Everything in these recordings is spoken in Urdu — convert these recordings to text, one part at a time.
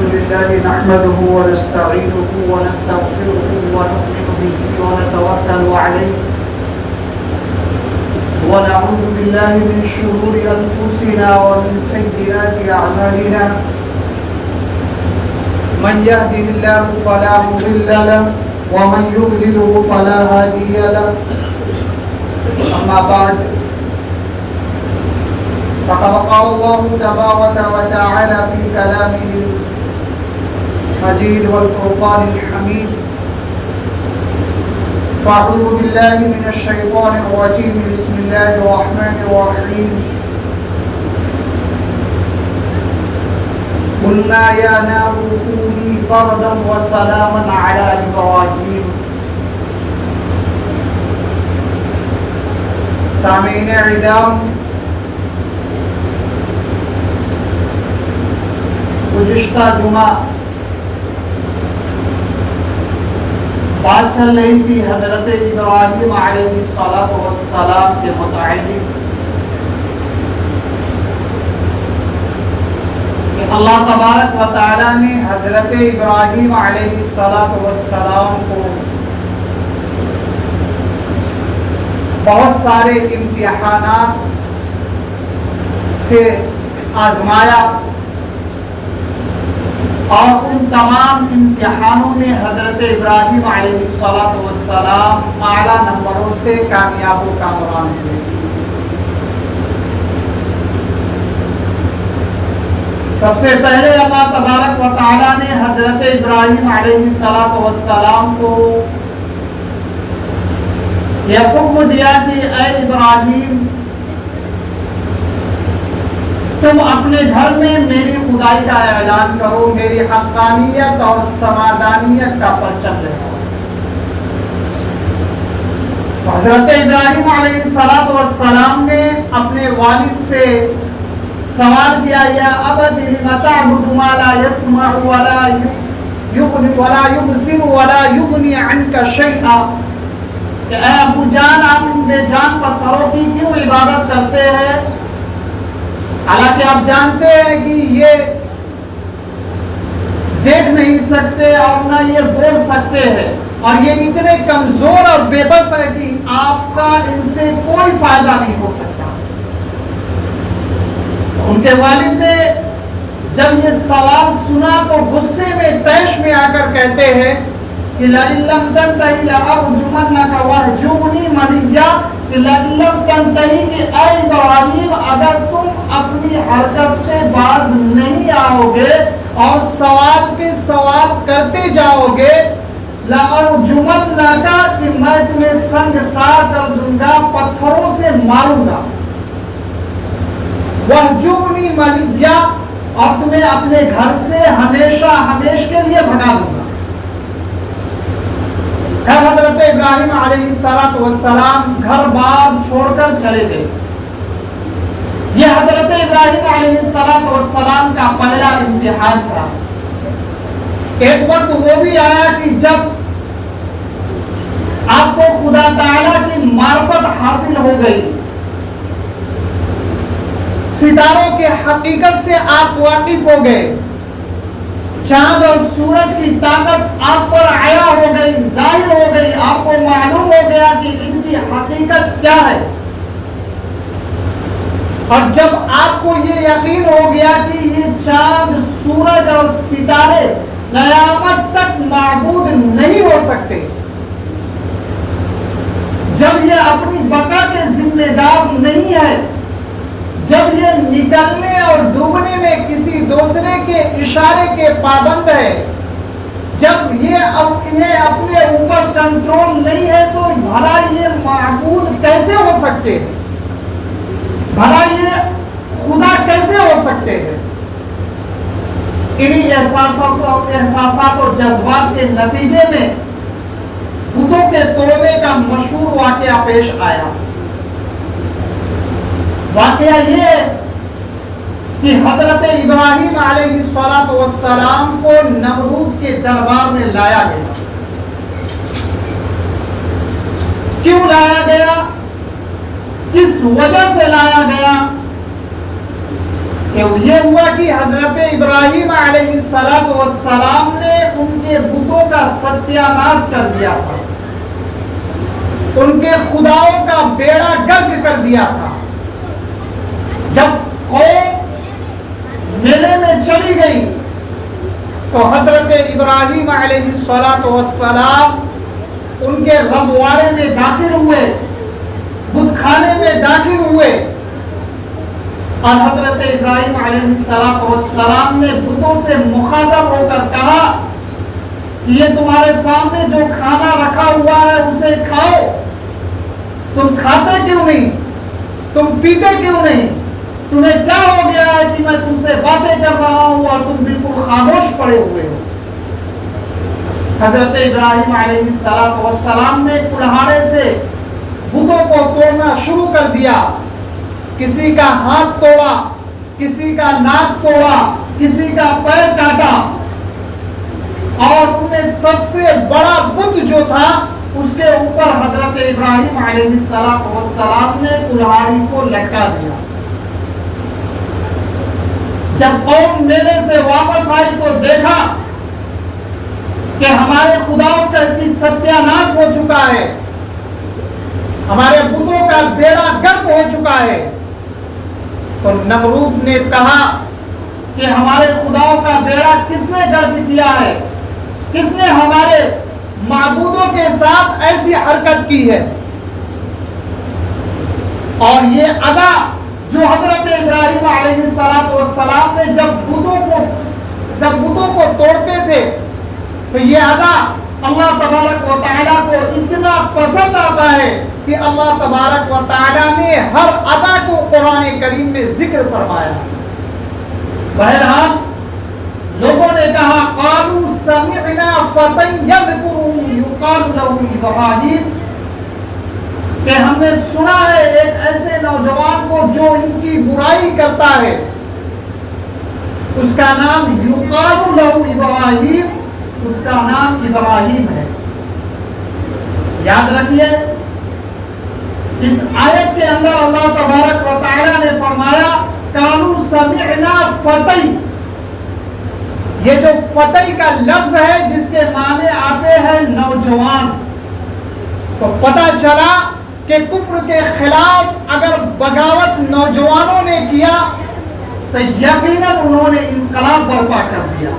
الحمد لله نحمده ونستعينه ونستغفره ونؤمن به ونتوكل عليه ونعوذ بالله من شرور أنفسنا ومن سيئات أعمالنا من يهده الله فلا مضل له ومن يضلله فلا هادي له أما بعد فقد قال الله تبارك وتعالى في كلامه المجيد والفرقان الحميد فأعوذ بالله من الشيطان الرجيم بسم الله الرحمن الرحيم قلنا يا نار كوني بردا وسلاما على إبراهيم. سامعین اعظام، گزشتہ جمعہ بات چل رہی تھی حضرت ابراہیم علیہ السلام کے متعلق کہ اللہ تبارک و تعالی نے حضرت ابراہیم علیہ السلام کو بہت سارے امتحانات سے آزمایا اور ان تمام امتحانوں میں حضرت ابراہیم علیہ السلام اعلیٰ نمبروں سے کامیاب و کامران ہوئے. سب سے پہلے اللہ تبارک و تعالی نے حضرت ابراہیم علیہ السلام کو یہ حکم دیا کہ اے ابراہیم، تم اپنے گھر میں میری خدائی کا اعلان کرو، میری حقانیت اور سمادانیت کا پرچم لہراؤ. حضرت ابراہیم علیہ السلام نے اپنے والد سے سوال کیا، یا ابت لم تعبد ما لا يسمع ولا يبصر ولا يغني عنك شيئا، کہ اے ابو جان، آپ ان بے جان پتھروں کی کیوں عبادت کرتے ہیں، حالانکہ آپ جانتے ہیں کہ یہ دیکھ نہیں سکتے اور نہ یہ بول سکتے ہیں، اور یہ اتنے کمزور اور بے بس ہے کہ آپ کا ان سے کوئی فائدہ نہیں ہو سکتا. ان کے والد نے جب یہ سوال سنا تو غصے میں طیش میں آ کر کہتے ہیں کہ لَئِن لَّمْ تَنْتَهِ لَأَرْجُمَنَّكَ وَاهْجُرْنِي مَلِيًّا، کہ لَئِن لَّمْ تَنْتَهِ کہ اے ابراہیم، اگر تم اپنی حرکت سے باز نہیں آؤ گے اور سوال پہ سوال کرتے جاؤ گے، لَأَرْجُمَنَّكَ کہ میں تمہیں سنگسار کر دوں گا، پتھروں سے ماروں گا، وَاهْجُرْنِي مَلِيًّا اور تمہیں اپنے گھر سے ہمیشہ ہمیش کے لیے بھگا دوں گا. حضرت ابراہیم علیہ السلام گھر بار چھوڑ کر چلے گئے. یہ حضرت ابراہیم علیہ السلام کا پہلا امتحان تھا. ایک وقت وہ بھی آیا کہ جب آپ کو خدا تعالی کی معرفت حاصل ہو گئی، ستاروں کے حقیقت سے آپ واقف ہو گئے، چاند اور سورج کی طاقت آپ پر عیا ہو گئی، ظاہر ہو گئی، آپ کو معلوم ہو گیا کہ ان کی حقیقت کیا ہے. اور جب آپ کو یہ یقین ہو گیا کہ یہ چاند، سورج اور ستارے قیامت تک معبود نہیں ہو سکتے، جب یہ اپنی بقا کے ذمہ دار نہیں ہے، جب یہ نکلنے اور ڈوبنے میں کسی دوسرے کے اشارے کے پابند ہے، جب یہ انہیں اپنے اوپر کنٹرول نہیں ہے، تو بھلا یہ معبود کیسے ہو سکتے ہیں، بھلا یہ خدا کیسے ہو سکتے ہیں. انہی احساسات اور جذبات کے نتیجے میں بتوں کے توڑنے کا مشہور واقعہ پیش آیا. واقعہ یہ کہ حضرت ابراہیم علیہ السلام کو نمرود کے دربار میں لایا گیا. کیوں لایا گیا، کس وجہ سے لایا گیا؟ کہ یہ ہوا کہ حضرت ابراہیم علیہ السلام نے ان کے بتوں کا ستیہ ناش کر دیا تھا، ان کے خداؤں کا بیڑا گرک کر دیا تھا۔ جب قوم میلے میں چلی گئی تو حضرت ابراہیم علیہ السلام ان کے ربواڑے میں داخل ہوئے، بت خانے میں داخل ہوئے، اور حضرت ابراہیم علیہ السلام نے بتوں سے مخاطب ہو کر کہا کہ یہ تمہارے سامنے جو کھانا رکھا ہوا ہے اسے کھاؤ، تم کھاتے کیوں نہیں، تم پیتے کیوں نہیں، تمہیں کیا ہو گیا ہے کہ میں تم سے باتیں کر رہا ہوں اور تم بالکل خاموش پڑے ہوئے ہو۔ حضرت ابراہیم علیہ السلام نے کلہاڑے سے بتوں کو توڑنا شروع کر دیا، کسی کا ہاتھ توڑا، کسی کا ناک توڑا، کسی کا پیر کاٹا، اور ان میں سب سے بڑا بت جو تھا اس کے اوپر حضرت ابراہیم علیہ السلام نے کلہاڑی کو لٹکا دیا۔ جب قوم میلے سے واپس آئی تو دیکھا کہ ہمارے خداؤں کا ستیہ ناش ہو چکا ہے، ہمارے بتوں کا بیڑا گرک ہو چکا ہے۔ تو نمرود نے کہا کہ ہمارے خداؤں کا بیڑا کس نے گرک کیا ہے، کس نے ہمارے معبودوں کے ساتھ ایسی حرکت کی ہے؟ اور یہ ادا جو حضرت ابراہیم علیہ السلام نے جب بتوں کو توڑتے تھے تو یہ ادا اللہ تبارک و تعالیٰ کو اتنا پسند آتا ہے کہ اللہ تبارک و تعالیٰ نے ہر ادا کو قرآن کریم میں ذکر فرمایا۔ بہرحال لوگوں نے کہا قالوا سمعنا فتى يذكرهم يقال له ابراہیم، کہ ہم نے سنا ہے ایک ایسے نوجوان کو جو ان کی برائی کرتا ہے، اس کا نام یقال له ابراہیم، اس کا نام ابراہیم ہے۔ یاد رکھیے اس آیت کے اندر اللہ تبارک و تعالی نے فرمایا قالوا سمعنا فتى، یہ جو فتى کا لفظ ہے جس کے معنی آتے ہیں نوجوان، تو پتہ چلا کہ کفر کے خلاف اگر بغاوت نوجوانوں نے کیا تو یقیناً انہوں نے انقلاب برپا کر دیا۔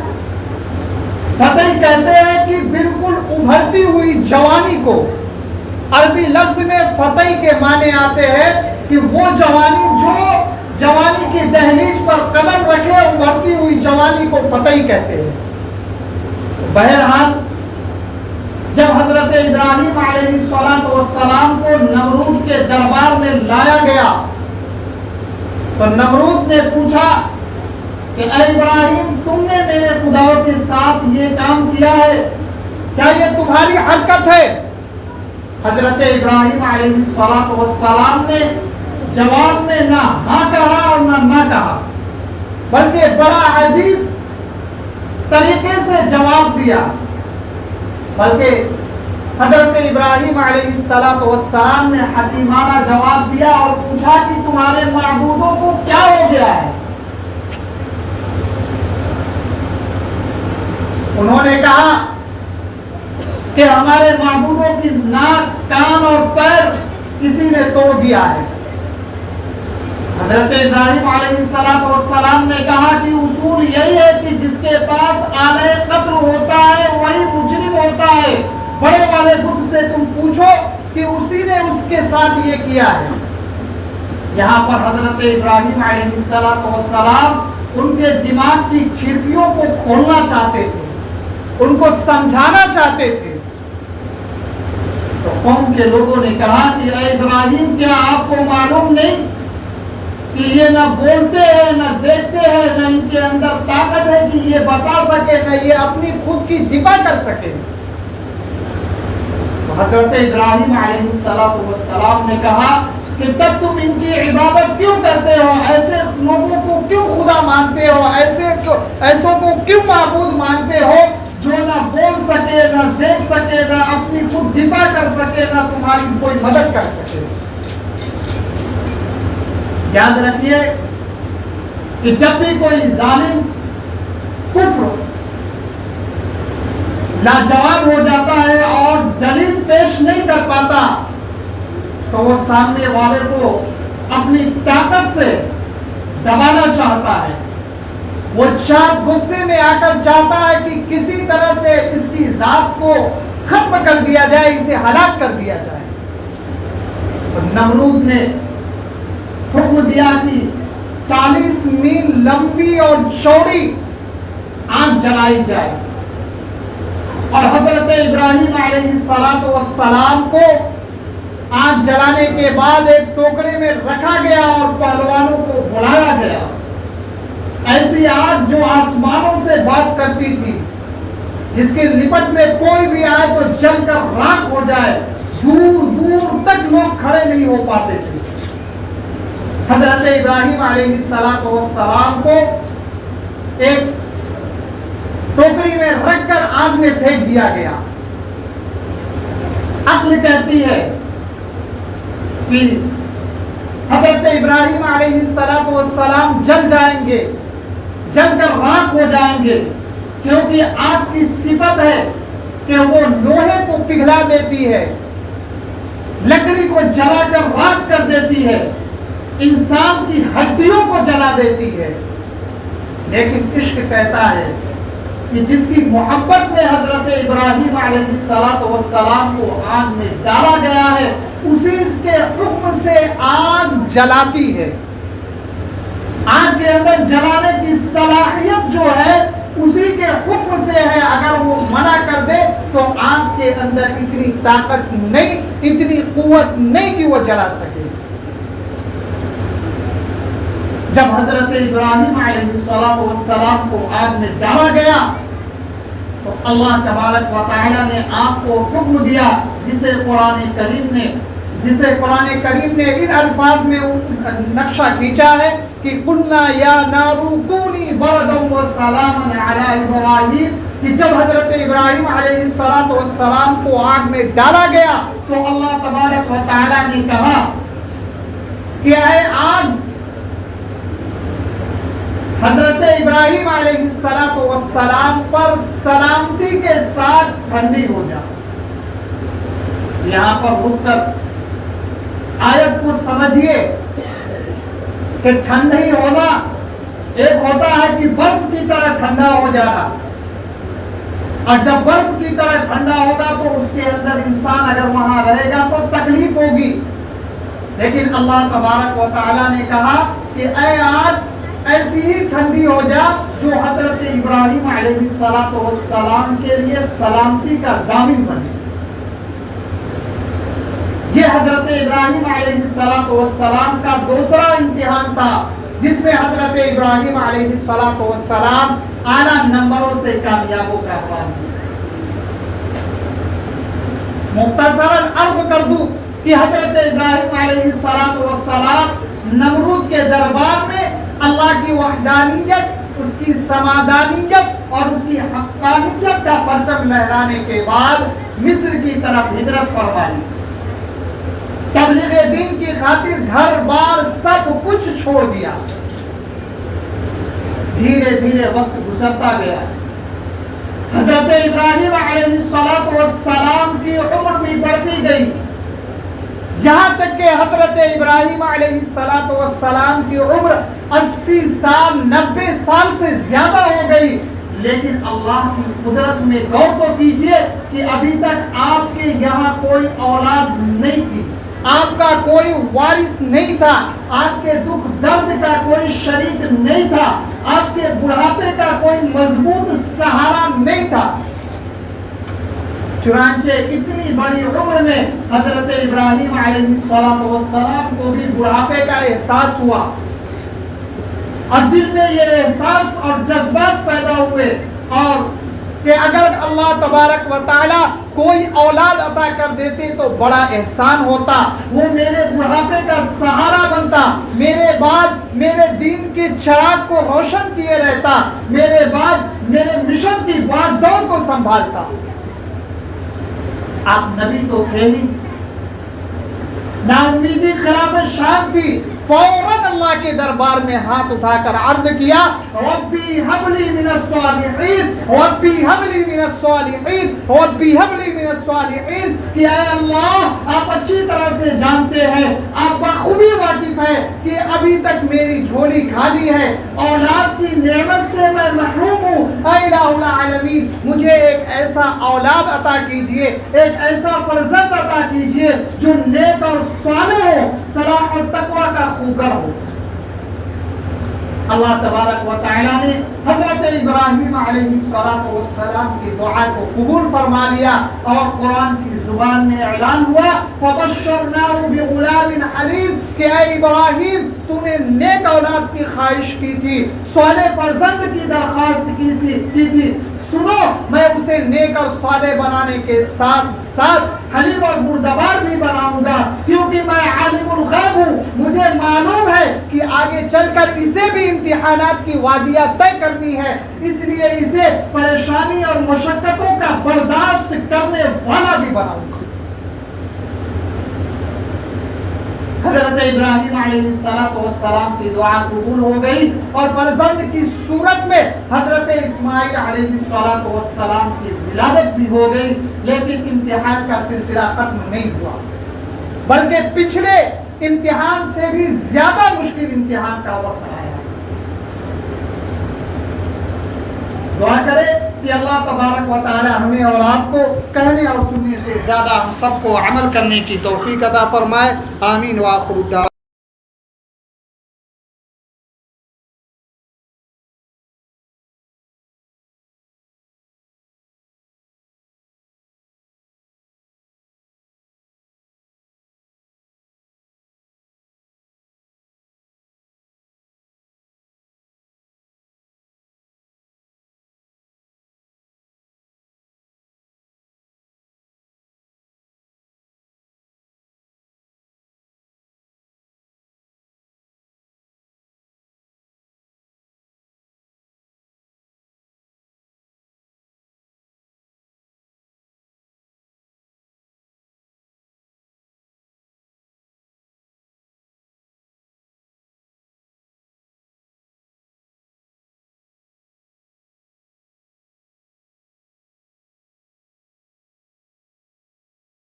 فتى کہتے ہیں کہ بالکل ابھرتی ہوئی جوانی کو، عربی لفظ میں فتى کے معنی آتے ہیں کہ وہ جوانی جو جوانی کی دہلیز پر قدم رکھے، ابھرتی ہوئی جوانی کو فتى کہتے ہیں۔ بہرحال جب حضرت ابراہیم علیہ السلام کو نمرود کے دربار میں لایا گیا تو نمرود نے پوچھا کہ اے ابراہیم، تم نے میرے خداؤں کے ساتھ یہ کام کیا ہے، کیا یہ تمہاری حرکت ہے؟ حضرت ابراہیم علیہ السلام نے جواب میں نہ ہاں کہا اور نہ کہا، بلکہ بڑا عجیب طریقے سے جواب دیا۔ بلکہ حضرت ابراہیم علیہ السلام نے حکیمانہ جواب دیا اور پوچھا کہ تمہارے معبودوں کو کیا ہو گیا ہے؟ انہوں نے کہا کہ ہمارے معبودوں کی ناک، کان اور پیر کسی نے توڑ دیا ہے۔ حضرت ابراہیم علیہ السلام نے کہا کہ اصول یہی ہے کہ جس کے پاس آلہ قتل ہوتا ہے وہی مجرم ہوتا ہے، بڑے والے بت سے تم پوچھو کہ اسی نے اس کے ساتھ یہ کیا ہے۔ یہاں پر حضرت ابراہیم علیہ السلام ان کے دماغ کی کھڑکیوں کو کھولنا چاہتے تھے، ان کو سمجھانا چاہتے تھے۔ تو قوم کے لوگوں نے کہا کہ اے ابراہیم، کیا آپ کو معلوم نہیں کہ یہ نہ بولتے ہیں، نہ دیکھتے ہیں، نہ ان کے اندر طاقت ہے کہ یہ بتا سکے، نہ یہ اپنی خود کی دفاع کر سکے؟ تو حضرت ابراہیم علیہ السلام نے کہا کہ تب تم ان کی عبادت کیوں کرتے ہو، ایسے لوگوں کو کیوں خدا مانتے ہو، ایسوں کو کیوں معبود مانتے ہو جو نہ بول سکے، نہ دیکھ سکے، نہ اپنی خود دفاع کر سکے، نہ تمہاری کوئی مدد کر سکے؟ یاد رکھیے کہ جب بھی کوئی ظالم کفر لاجواب ہو جاتا ہے اور دلیل پیش نہیں کر پاتا تو وہ سامنے والے کو اپنی طاقت سے دبانا چاہتا ہے. وہ غصے میں آ کر چاہتا ہے کہ کسی طرح سے اس کی ذات کو ختم کر دیا جائے, اسے ہلاک کر دیا جائے. نمرود نے حکم دیا کہ 40 میل لمبی اور چوڑی آگ جلائی جائے اور حضرت ابراہیم علیہ السلام کو آگ جلانے کے بعد ایک ٹوکرے میں رکھا گیا اور پہلوانوں کو بلایا گیا. ایسی آگ جو آسمانوں سے بات کرتی تھی, جس کے لپٹ میں کوئی بھی آئے تو جل کر راکھ ہو جائے, دور دور تک لوگ کھڑے نہیں ہو پاتے تھے. حضرت ابراہیم علیہ السلام کو ایک ٹوکری میں رکھ کر آگ میں پھینک دیا گیا. عقل کہتی ہے کہ حضرت ابراہیم علیہ السلام جل جائیں گے, جل کر راکھ ہو جائیں گے, کیونکہ آگ کی صفت ہے کہ وہ لوہے کو پگھلا دیتی ہے, لکڑی کو جلا کر راکھ کر دیتی ہے, انسان کی ہڈیوں کو جلا دیتی ہے. لیکن عشق کہتا ہے کہ جس کی محبت میں حضرت ابراہیم علیہ السلام کو آگ میں ڈالا گیا ہے, اسی کے حکم سے آگ جلاتی ہے. آگ کے اندر جلانے کی صلاحیت جو ہے اسی کے حکم سے ہے. اگر وہ منع کر دے تو آگ کے اندر اتنی طاقت نہیں, اتنی قوت نہیں کہ وہ جلا سکے. جب حضرت ابراہیم علیہ السلام کو آگ میں ڈالا گیا تو اللہ تبارک و تعالی نے آگ کو حکم دیا, جسے قرآن کریم نے ان الفاظ میں نقشہ کھینچا ہے کہ قلنا یا نار کونی بردا وسلاما علی ابراہیم, کہ جب حضرت ابراہیم علیہ السلام کو آگ میں ڈالا گیا تو اللہ تبارک و تعالی نے کہا کہ اے آگ, حضرت ابراہیم علیہ السلام پر سلامتی کے ساتھ ٹھنڈی ہو جا. یہاں پر رک کر آیت کو سمجھیے کہ ٹھنڈی ہونا ایک ہوتا ہے کہ برف کی طرح ٹھنڈا ہو جانا, اور جب برف کی طرح ٹھنڈا ہوگا تو اس کے اندر انسان اگر وہاں رہے گا تو تکلیف ہوگی. لیکن اللہ تبارک و تعالی نے کہا کہ اے آگ ایسی ہی ٹھنڈی ہو جا جو حضرت ابراہیم علیہ السلام کے لیے سلامتی کا ضامن بنے. یہ حضرت ابراہیم علیہ السلام کا دوسرا امتحان تھا, جس میں حضرت ابراہیم علیہ السلام اعلیٰ نمبروں سے کامیاب ہو کر مختصراً عرض کر دوں کہ حضرت ابراہیم علیہ السلام نمرود کے دربار میں اللہ کی وحدانیت, اس کی سمادانیت اور اس کی حقانیت کا پرچم لہرانے کے بعد مصر کی طرف ہجرت فرمائی. تبلیغ دین کی خاطر گھر بار سب کچھ چھوڑ دیا. دھیرے دھیرے وقت گزرتا گیا. حضرت ابراہیم علیہ السلام کی عمر بھی بڑھتی گئی, یہاں تک کہ حضرت ابراہیم علیہ السلام کی عمر 80 سال 90 سال سے زیادہ ہو گئی. لیکن اللہ کی قدرت میں غور تو کیجئے کہ ابھی تک آپ کے یہاں کوئی اولاد نہیں تھی, آپ کا کوئی وارث نہیں تھا, آپ کے دکھ درد کا کوئی شریک نہیں تھا, آپ کے بڑھاپے کا کوئی مضبوط سہارا نہیں تھا. چنانچہ اتنی بڑی عمر میں حضرت ابراہیم علیہ السلام کو بھی بڑھاپے کا احساس ہوا, اور دل میں یہ احساس اور جذبات پیدا ہوئے اور کہ اگر اللہ تبارک و تعالی کوئی اولاد عطا کر دیتے تو بڑا احسان ہوتا, وہ میرے بڑھاپے کا سہارا بنتا, میرے بعد میرے دین کے چراغ کو روشن کیے رہتا, میرے بعد میرے مشن کی بات دوڑ کو سنبھالتا. آپ نبی تو تھے ہی, نا امیدی خلاف شان تھی، فوراً اللہ کے دربار میں ہاتھ اٹھا کر عرض کیا ربی حب لی من الصالحین، ربی حب لی من الصالحین، ربی حب لی من الصالحین، کہ اے اللہ آپ اچھی طرح سے جانتے ہیں، آپ بخوبی واقف ہے کہ ابھی تک میری جھولی خالی ہے، اولاد کی نعمت سے میں محروم ہوں، اے الہ العالمین مجھے ایک ایسا اولاد عطا کیجئے، ایک ایسا فرزند عطا کیجئے جو نیک اور صالح ہو، صلاح اور تقوی کا خوگر ہو۔ اللہ تبارک و تعالیٰ نے حضرت ابراہیم علیہ السلام کی دعا کو قبول فرما لیا اور قرآن کی زبان میں اعلان ہوا فبشرناہ بغلام حلیم کہ اے ابراہیم تو نے نیک اولاد کی خواہش کی تھی، صالح فرزند کی درخواست کی تھی، سنو میں اسے نیک اور صالح بنانے کے ساتھ ساتھ حلیم اور بردبار بھی بناؤں گا، کیونکہ میں عالم الغیب ہوں، مجھے معلوم ہے کہ آگے چل کر اسے بھی امتحانات کی وادیاں طے کرنی ہے، اس لیے اسے پریشانی اور مشقتوں کا برداشت کرنے والا بھی بناؤں گا۔ حضرت ابراہیم علیہ السلام کی دعا قبول ہو گئی اور فرزند کی صورت میں حضرت اسماعیل علیہ السلام کی ولادت بھی ہو گئی، لیکن امتحان کا سلسلہ ختم نہیں ہوا، بلکہ پچھلے امتحان سے بھی زیادہ مشکل امتحان کا وقت آیا۔ دعا کرے کہ اللہ تبارک و تعالی ہمیں اور آپ کو کہنے اور سننے سے زیادہ ہم سب کو عمل کرنے کی توفیق عطا فرمائے، آمین وآخر الدعوات۔